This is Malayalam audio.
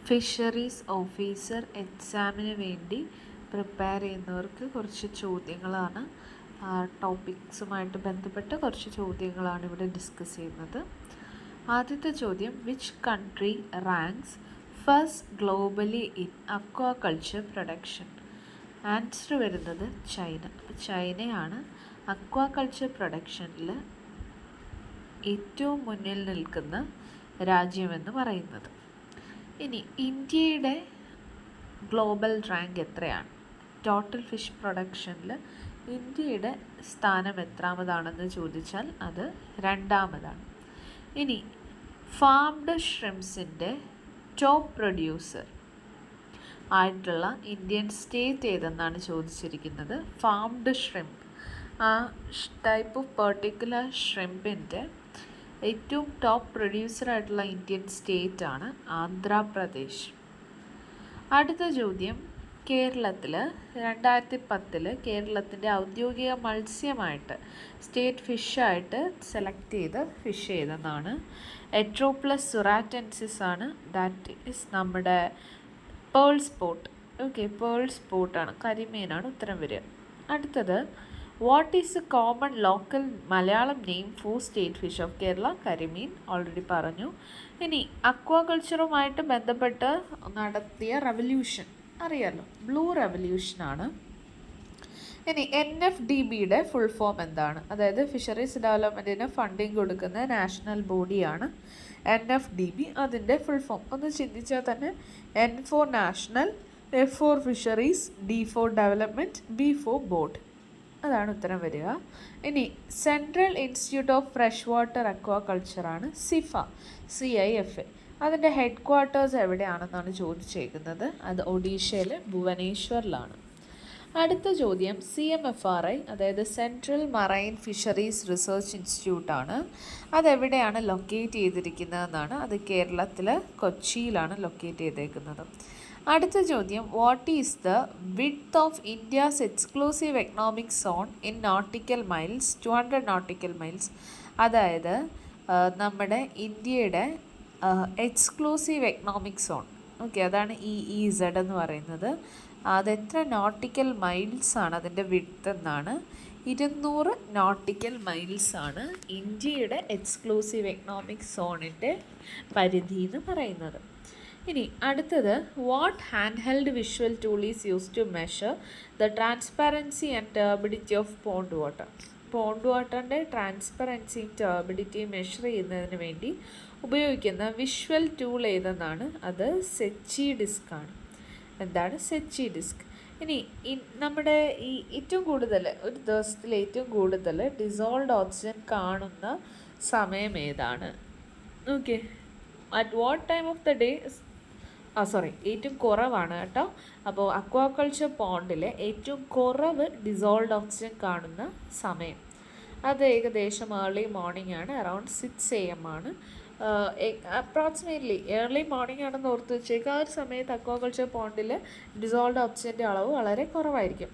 ഫിഷറീസ് ഓഫീസർ എക്സാമിന് വേണ്ടി പ്രിപ്പയർ ചെയ്യുന്നവർക്ക് കുറച്ച് ചോദ്യങ്ങളാണ്, ടോപ്പിക്സുമായിട്ട് ബന്ധപ്പെട്ട കുറച്ച് ചോദ്യങ്ങളാണ് ഇവിടെ ഡിസ്കസ് ചെയ്യുന്നത്. ആദ്യത്തെ ചോദ്യം, which country ranks first globally in aquaculture production? Answer വരുന്നത് ചൈന. അപ്പോൾ ചൈനയാണ് അക്വാകൾച്ചർ പ്രൊഡക്ഷനിൽ ഏറ്റവും മുന്നിൽ നിൽക്കുന്ന രാജ്യമെന്ന് പറയുന്നത്. ഇനി ഇന്ത്യയുടെ ഗ്ലോബൽ റാങ്ക് എത്രയാണ്? ടോട്ടൽ ഫിഷ് പ്രൊഡക്ഷനിൽ ഇന്ത്യയുടെ സ്ഥാനം എത്രാമതാണെന്ന് ചോദിച്ചാൽ അത് രണ്ടാമതാണ്. ഇനി ഫാംഡ് ഷ്രിംപ്സിൻ്റെ ടോപ്പ് പ്രൊഡ്യൂസർ ആയിട്ടുള്ള ഇന്ത്യൻ സ്റ്റേറ്റ് ഏതെന്നാണ് ചോദിച്ചിരിക്കുന്നത്. ഫാംഡ് ഷ്രിംപ്, ആ ടൈപ്പ് ഓഫ് പെർട്ടിക്കുലർ ഷ്രിംപിൻ്റെ ഏറ്റവും ടോപ്പ് പ്രൊഡ്യൂസറായിട്ടുള്ള ഇന്ത്യൻ സ്റ്റേറ്റ് ആണ് ആന്ധ്രാപ്രദേശ്. അടുത്ത ചോദ്യം, കേരളത്തിൽ 2010 കേരളത്തിൻ്റെ ഔദ്യോഗിക മത്സ്യമായിട്ട് സ്റ്റേറ്റ് ഫിഷായിട്ട് സെലക്ട് ചെയ്ത് ഫിഷ് ചെയ്തതാണ് എട്രോപ്ലസ് സുറാറ്റൻസിസ് ആണ്. ദാറ്റ് ഈസ് നമ്മുടെ പേൾ സ്പോട്ട്. ഓക്കെ, പേൾ സ്പോട്ടാണ്, കരിമീനാണ് ഉത്തരം വരിക. അടുത്തത്, what is A common local Malayalam name for state fish of Kerala? കരിമീൻ, ഓൾറെഡി പറഞ്ഞു. ഇനി അക്വാകൾച്ചറുമായിട്ട് ബന്ധപ്പെട്ട് നടത്തിയ റെവല്യൂഷൻ അറിയാലോ, ബ്ലൂ റെവല്യൂഷനാണ്. ഇനി NFDBയുടെ ഫുൾ ഫോം എന്താണ്? അതായത് ഫിഷറീസ് ഡെവലപ്മെൻറ്റിന് ഫണ്ടിങ് കൊടുക്കുന്ന നാഷണൽ ബോഡിയാണ് NFDB. അതിൻ്റെ ഫുൾ ഫോം ഒന്ന് ചിന്തിച്ചാൽ തന്നെ N for national, F for fisheries, D for development, B for board. അതാണ് ഉത്തരം വരിക. ഇനി central institute of fresh water അക്വാകൾച്ചറാണ് CIFA. അതിൻ്റെ ഹെഡ് ക്വാർട്ടേഴ്സ് എവിടെയാണെന്നാണ് ചോദിച്ചേക്കുന്നത്. അത് ഒഡീഷയിലെ ഭുവനേശ്വറിലാണ്. അടുത്ത ചോദ്യം, CMFRI അതായത് സെൻട്രൽ മറൈൻ ഫിഷറീസ് റിസർച്ച് ഇൻസ്റ്റിറ്റ്യൂട്ടാണ്. അതെവിടെയാണ് ലൊക്കേറ്റ് ചെയ്തിരിക്കുന്നതെന്നാണ്. അത് കേരളത്തിൽ കൊച്ചിയിലാണ് ലൊക്കേറ്റ് ചെയ്തേക്കുന്നത്. അടുത്ത ചോദ്യം, what is the width of India's exclusive economic zone in nautical miles? 200 nautical miles. അതായത് നമ്മുടെ ഇന്ത്യയുടെ എക്സ്ക്ലൂസീവ് എക്കണോമിക് സോൺ, ഓക്കെ, അതാണ് EEZ എന്ന് പറയുന്നത്. അതെത്ര നോട്ടിക്കൽ മൈൽസ് ആണ് അതിൻ്റെ വിഡ്ത്ത് എന്നാണ്? 200 നോട്ടിക്കൽ മൈൽസ് ആണ് ഇന്ത്യയുടെ എക്സ്ക്ലൂസീവ് എക്കണോമിക് സോണിൻ്റെ പരിധി എന്ന് പറയുന്നത്. ഇനി അടുത്തത്, what hand held visual tool is use to measure the transparency and turbidity of pond water? Pond വാട്ടറിൻ്റെ ട്രാൻസ്പെറൻസിയും ടർബിഡിറ്റിയും മെഷർ ചെയ്യുന്നതിന് വേണ്ടി ഉപയോഗിക്കുന്ന വിഷ്വൽ ടൂൾ ഏതെന്നാണ്? അത് സെച്ചി ഡിസ്ക് ആണ്. എന്താണ് സെച്ചി ഡിസ്ക്? ഇനി നമ്മുടെ ഈ ഏറ്റവും കൂടുതൽ ഒരു ദിവസത്തിൽ ഏറ്റവും കൂടുതൽ ഡിസോൾവ്ഡ് ഓക്സിജൻ കാണുന്ന സമയം ഏതാണ്? Okay, at what time of the day? ഏറ്റവും കുറവാണ് കേട്ടോ. അപ്പോൾ അക്വാകൾച്ചർ പോണ്ടിലെ ഏറ്റവും കുറവ് ഡിസോൾവ്ഡ് ഓക്സിജൻ കാണുന്ന സമയം അത് ഏകദേശം ഏർലി മോർണിംഗ് ആണ്, അറൗണ്ട് 6 AM ആണ്. അപ്രോക്സിമേറ്റ്ലി ഏർലി മോർണിംഗ് ആണെന്ന് ഓർത്ത് വെച്ചേക്കുക. ആ ഒരു സമയത്ത് അക്വാകൾച്ചർ പോണ്ടിൽ ഡിസോൾവ്ഡ് ഓക്സിജൻ്റെ അളവ് വളരെ കുറവായിരിക്കും.